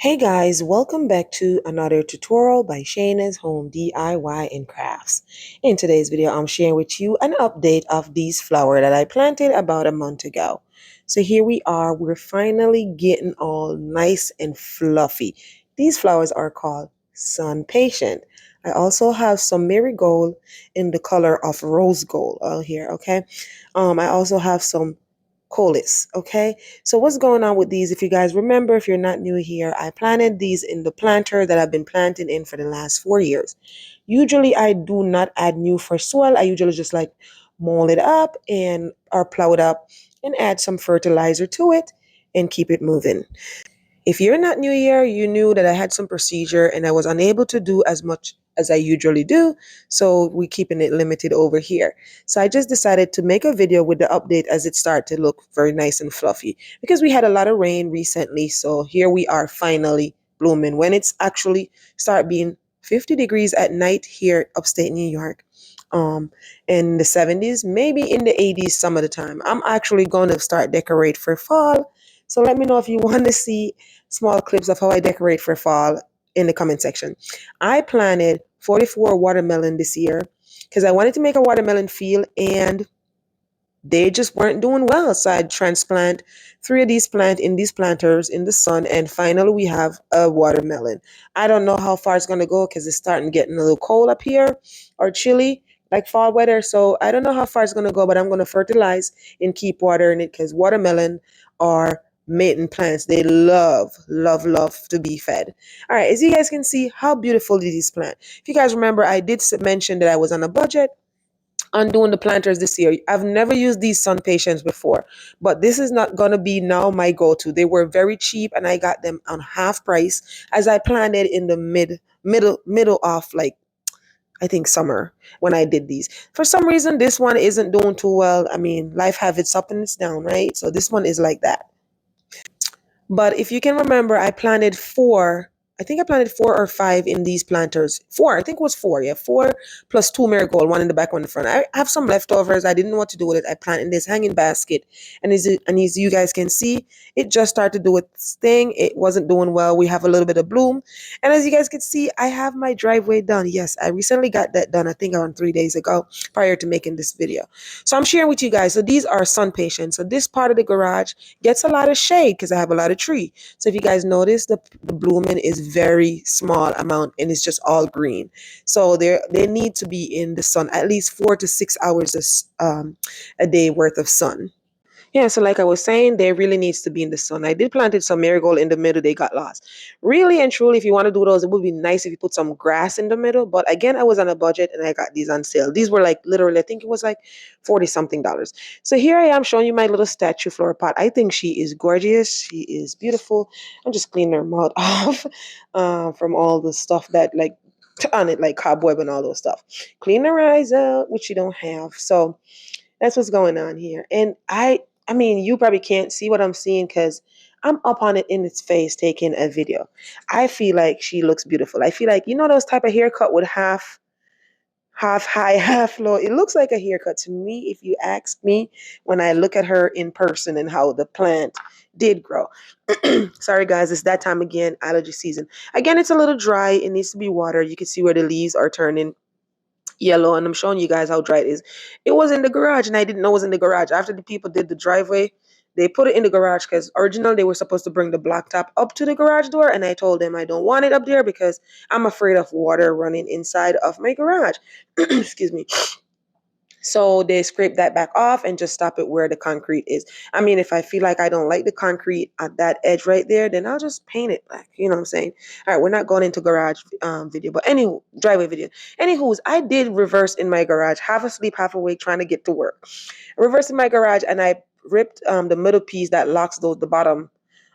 Hey guys, welcome back to another tutorial by Shayna's Home DIY and Crafts. In today's video, I'm sharing with you an update of these flowers that I planted about a month ago. So here we are, we're finally getting all nice and fluffy. These flowers are called Sun Patient. I also have some marigold in the color of rose gold here, okay? I also have some colis. Okay, so what's going on with these? If you guys remember, if you're not new here, I planted these in the planter that I've been planting in for the last 4 years. Usually I do not add new fresh soil. I usually just like mold it up and or plow it up and add some fertilizer to it and keep it moving. If you're not new here, you knew that I had some procedure and I was unable to do as much as I usually do. So we're keeping it limited over here. So I just decided to make a video with the update as it started to look very nice and fluffy because we had a lot of rain recently. So here we are finally blooming when it's actually start being 50 degrees at night here upstate New York. Um, in the 70s, maybe in the 80s some of the time. I'm actually going to start decorate for fall. So let me know if you want to see small clips of how I decorate for fall in the comment section. I planted 44 watermelon this year because I wanted to make a watermelon field and they just weren't doing well. So I transplant 3 of these in these planters in the sun, and finally we have a watermelon. I don't know how far it's gonna go because it's starting getting a little cold up here or chilly like fall weather. So I don't know how far it's gonna go, but I'm gonna fertilize and keep watering it because watermelon are mating plants. They love to be fed. All right, as you guys can see, how beautiful is this plant. If you guys remember, I did mention that I was on a budget on doing the planters this year. I've never used these Sun Patients before, but this is not gonna be now my go-to. They were very cheap and I got them on half price as I planned it in the middle of like I think summer when I did these. For some reason this one isn't doing too well. I mean, life have its up and its down, right? So this one is like that. But if you can remember, I think I planted 4 or 5 in these planters. Four, I think it was four. Yeah, four plus 2 marigold, one in the back, one in the front. I have some leftovers. I didn't know what to do with it. I planted in this hanging basket. And as you guys can see, it just started to do its thing. It wasn't doing well. We have a little bit of bloom. And as you guys can see, I have my driveway done. Yes, I recently got that done, I think around 3 days ago prior to making this video. So I'm sharing with you guys. So these are Sun Patients. So this part of the garage gets a lot of shade because I have a lot of tree. So if you guys notice, the blooming is very small amount and it's just all green. So they need to be in the sun at least 4 to 6 hours a day worth of sun. Yeah, so like I was saying, there really needs to be in the sun. I did planted some marigold in the middle, they got lost. Really and truly, if you want to do those, it would be nice if you put some grass in the middle. But again, I was on a budget and I got these on sale. These were like literally, I think it was like 40 something dollars. So here I am showing you my little statue flower pot. I think she is gorgeous. She is beautiful. I'm just cleaning her mouth off from all the stuff that like on it, like cobweb and all those stuff. Clean her eyes out, which you don't have. So that's what's going on here. And I mean, you probably can't see what I'm seeing because I'm up on it in its face taking a video. I feel like she looks beautiful. I feel like, you know, those type of haircut with half high, half low. It looks like a haircut to me, if you ask me, when I look at her in person and how the plant did grow. Sorry guys, it's that time again, allergy season. Again, it's a little dry. It needs to be watered. You can see where the leaves are turning yellow, and I'm showing you guys how dry it is. It was in the garage and I didn't know it was in the garage. After the people did the driveway, they put it in the garage because originally they were supposed to bring the blacktop up to the garage door, and I told them I don't want it up there because I'm afraid of water running inside of my garage. Excuse me. So they scrape that back off and just stop it where the concrete is. I mean, if I feel like I don't like the concrete at that edge right there, then I'll just paint it black. You know what I'm saying? All right, we're not going into garage video, but any driveway video. Anywho's, I did reverse in my garage, half asleep, half awake, trying to get to work. Reverse in my garage, and I ripped the middle piece that locks the bottom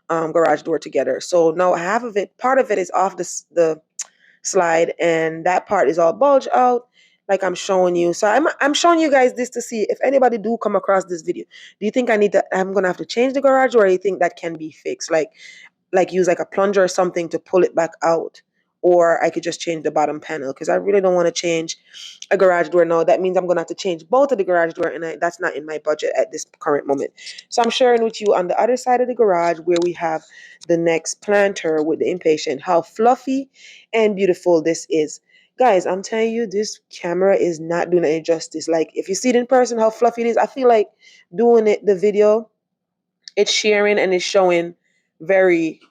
garage door together. So now half of it, part of it is off the slide, and that part is all bulged out like I'm showing you. So I'm showing you guys this to see if anybody do come across this video. Do you think I'm gonna have to change the garage, or do you think that can be fixed? Like use like a plunger or something to pull it back out? or I could just change the bottom panel because I really don't want to change a garage door now. That means I'm going to have to change both of the garage door, and that's not in my budget at this current moment. So I'm sharing with you on the other side of the garage where we have the next planter with the impatient, how fluffy and beautiful this is. Guys, I'm telling you, this camera is not doing any justice. Like, if you see it in person, how fluffy it is, I feel like doing the video, it's sharing and it's showing very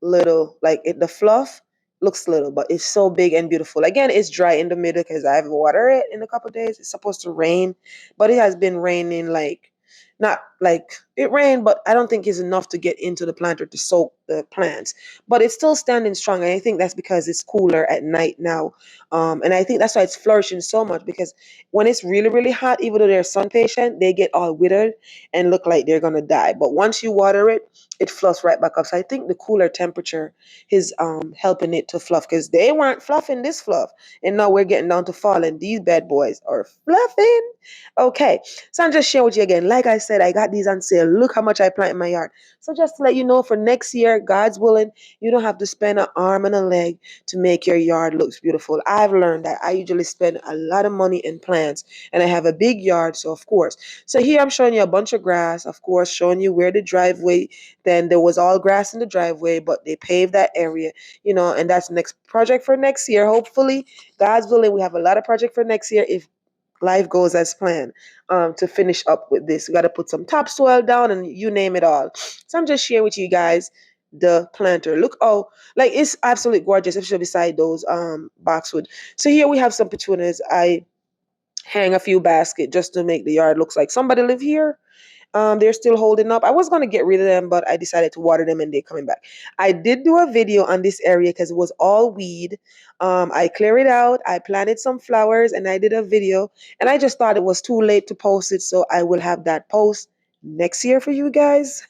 little. Like, the fluff looks little, but it's so big and beautiful. Again, it's dry in the middle because I've watered it in a couple of days. It's supposed to rain, but it has been raining, like, not like it rained, but I don't think it's enough to get into the planter to soak the plants. But it's still standing strong, and I think that's because it's cooler at night now. And I think that's why it's flourishing so much, because when it's really, really hot, even though they're sun patient, they get all withered and look like they're gonna die. But once you water it, it fluffs right back up. So I think the cooler temperature is helping it to fluff, because they weren't fluffing this fluff, and now we're getting down to fall, and these bad boys are fluffing. Okay, so I'm just sharing with you again. Like I said, I got these on sale. Look how much I plant in my yard. So just to let you know, for next year, God's willing, you don't have to spend an arm and a leg to make your yard look beautiful. I've learned that I usually spend a lot of money in plants, and I have a big yard, so of course. So here I'm showing you a bunch of grass, of course, showing you where the driveway, then there was all grass in the driveway, but they paved that area, and that's next project for next year. Hopefully, God's willing, we have a lot of project for next year if life goes as planned. To finish up with this, we got to put some topsoil down and you name it all. So I'm just sharing with you guys the planter. Look, oh, like, it's absolutely gorgeous, especially beside those boxwood. So here we have some petunias. I hang a few baskets just to make the yard looks like somebody live here. They're still holding up. I was going to get rid of them, but I decided to water them and they're coming back. I did do a video on this area because it was all weed. I cleared it out. I planted some flowers and I did a video, and I just thought it was too late to post it. So I will have that post next year for you guys.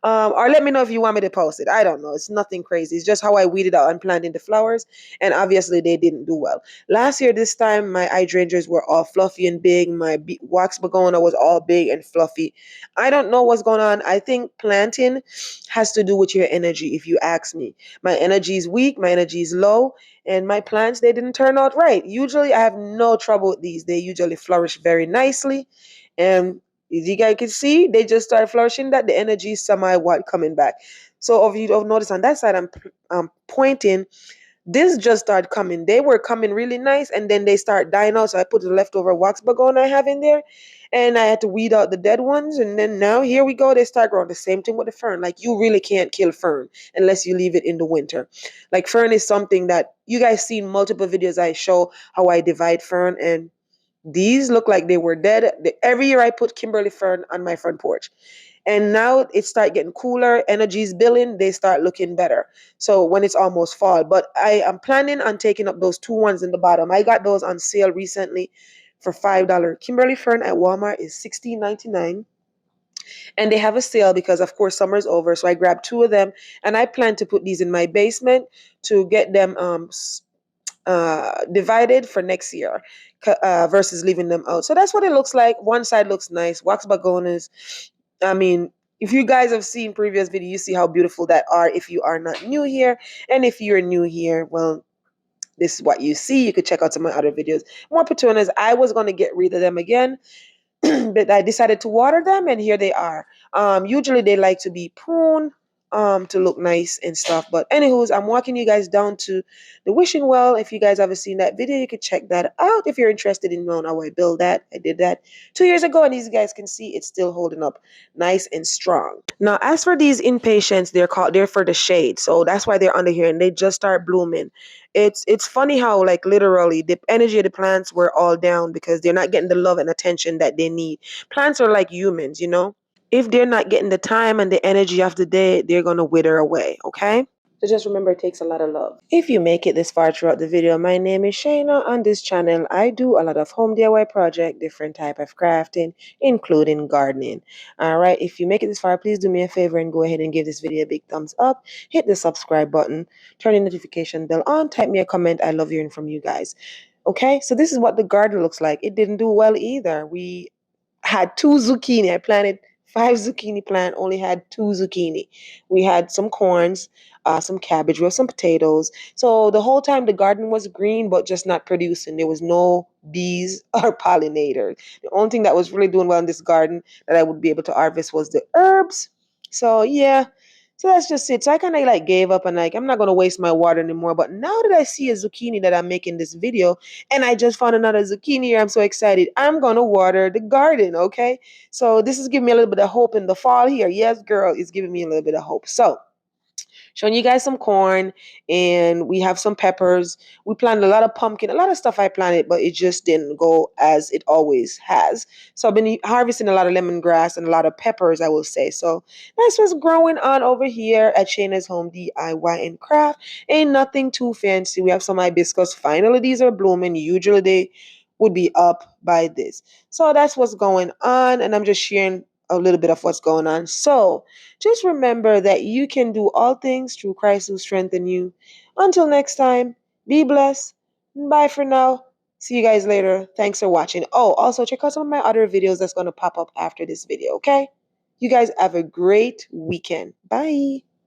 Or let me know if you want me to post it. I don't know. It's nothing crazy. It's just how I weeded out and planted the flowers. And obviously they didn't do well. Last year, this time, my hydrangeas were all fluffy and big. My wax begonia was all big and fluffy. I don't know what's going on. I think planting has to do with your energy, if you ask me. My energy is weak, my energy is low, and my plants, they didn't turn out right. Usually, I have no trouble with these. They usually flourish very nicely. And as you guys can see, they just start flourishing, that the energy is semi-what coming back. So if you don't notice on that side, I'm pointing, this just started coming. They were coming really nice, and then they start dying out. So I put the leftover wax begonia I have in there, and I had to weed out the dead ones. And then now here we go. They start growing. The same thing with the fern. Like, you really can't kill fern unless you leave it in the winter. Like, fern is something that you guys seen multiple videos. I show how I divide fern, and these look like they were dead. Every year I put Kimberly fern on my front porch. And now it start getting cooler, energy's building, they start looking better. So when it's almost fall. But I am planning on taking up those two ones in the bottom. I got those on sale recently for $5. Kimberly fern at Walmart is $16.99. And they have a sale because, of course, summer's over. So I grabbed two of them, and I plan to put these in my basement to get them divided for next year, versus leaving them out. So that's what it looks like. One side looks nice. Wax begonias. I mean, if you guys have seen previous video, you see how beautiful that are if you are not new here. And if you're new here, well, this is what you see. You could check out some of my other videos. More petunias. I was going to get rid of them again, but I decided to water them, and here they are. Usually they like to be pruned to look nice and stuff. But anywho's, I'm walking you guys down to the wishing well. If you guys haven't seen that video, you could check that out. If you're interested in knowing how I build that, I did that 2 years ago, and as you guys can see, it's still holding up nice and strong. Now, as for these impatiens, they're for the shade, so that's why they're under here, and they just start blooming. It's funny how, like, literally the energy of the plants were all down because they're not getting the love and attention that they need. Plants are like humans, if they're not getting the time and the energy of the day, they're going to wither away, okay? So just remember, it takes a lot of love. If you make it this far throughout the video, my name is Shayna. On this channel, I do a lot of home DIY project, different type of crafting, including gardening. All right, if you make it this far, please do me a favor and go ahead and give this video a big thumbs up. Hit the subscribe button, turn the notification bell on, type me a comment. I love hearing from you guys. Okay, so this is what the garden looks like. It didn't do well either. We had 2 zucchini. I planted 5 zucchini plant only had 2 zucchini. We had some corns, some cabbage, we have some potatoes. So the whole time the garden was green, but just not producing. There was no bees or pollinators. The only thing that was really doing well in this garden that I would be able to harvest was the herbs. So yeah, so that's just it. So I kind of like gave up and like I'm not gonna waste my water anymore. But now that I see a zucchini that I'm making this video, and I just found another zucchini here, I'm so excited. I'm gonna water the garden. Okay, so this is giving me a little bit of hope in the fall here. Yes, girl, it's giving me a little bit of hope. So showing you guys some corn, and we have some peppers. We planted a lot of pumpkin, a lot of stuff I planted, but it just didn't go as it always has. So I've been harvesting a lot of lemongrass and a lot of peppers, I will say. So that's what's growing on over here at Shayna's Home DIY and Craft. Ain't nothing too fancy. We have some hibiscus. Finally, these are blooming. Usually they would be up by this. So that's what's going on, and I'm just sharing a little bit of what's going on. So just remember that you can do all things through Christ who strengthens you. Until next time, be blessed. Bye for now. See you guys later. Thanks for watching. Oh, also check out some of my other videos that's going to pop up after this video, okay? You guys have a great weekend. Bye.